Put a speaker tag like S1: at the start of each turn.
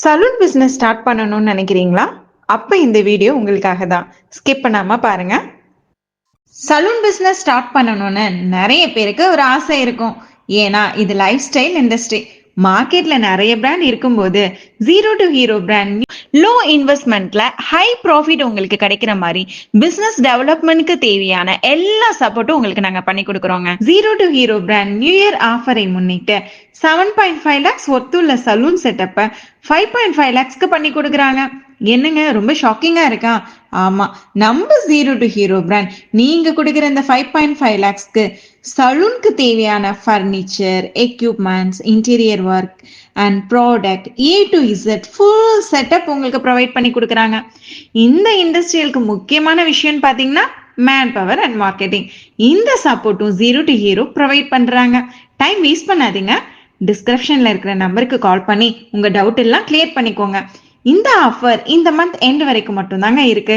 S1: Salon business start பண்ணணும்னு நினைக்கிறீங்களா? அப்ப இந்த வீடியோ உங்களுக்காக தான். ஸ்கிப் பண்ணாம பாருங்க. சலூன் பிசினஸ் ஸ்டார்ட் பண்ணணும்னு நிறைய பேருக்கு ஒரு ஆசை இருக்கும். ஏன்னா இது லைஃப் ஸ்டைல் இண்டஸ்ட்ரி. மார்க்கெட்ல நிறைய பிராண்ட் இருக்கும்போது zero to hero brand low இன்வெஸ்ட்மெண்ட்ல ஹை ப்ராஃபிட் உங்களுக்கு கிடைக்கிற மாதிரி பிசினஸ் டெவலப்மெண்ட்க்கு தேவையான எல்லா சப்போர்ட்டும் உங்களுக்கு நாங்க பண்ணி கொடுக்குறோங்க. Zero to hero brand new year ஆஃபரை முன்னிட்டு 7.5 lakhs ஒர்த்துள்ள சலூன் செட்டப்ப 5.5 lakhsக்கு பண்ணி கொடுக்குறாங்க. என்னங்க ரொம்ப ஷாக்கிங்கா இருக்கா? ஆமா, நம்ம ஜீரோ டு ஹீரோ பிராண்ட் நீங்க கொடுக்குற இந்த 5.5 lakhsக்கு சலூனுக்கு தேவையான furniture, equipments, interior work and product A to Z full setup உங்களுக்கு ப்ரொவைட் பண்ணி கொடுக்குறாங்க. இந்த இண்டஸ்ட்ரியலுக்கு முக்கியமான விஷயம் பாத்தீங்கன்னா மேன் பவர் அண்ட் மார்க்கெட்டிங். இந்த சப்போர்ட்டும் ஜீரோ டு ஹீரோ ப்ரொவைட் பண்றாங்க. டைம் வேஸ்ட் பண்ணாதீங்க. டிஸ்கிரிப்ஷன்ல இருக்கிற நம்பருக்கு கால் பண்ணி உங்க டவுட் எல்லாம் கிளியர் பண்ணிக்கோங்க. இந்த ஆஃபர் இந்த மந்த் எண்ட் வரைக்கும் மட்டும் தாங்க இருக்கு.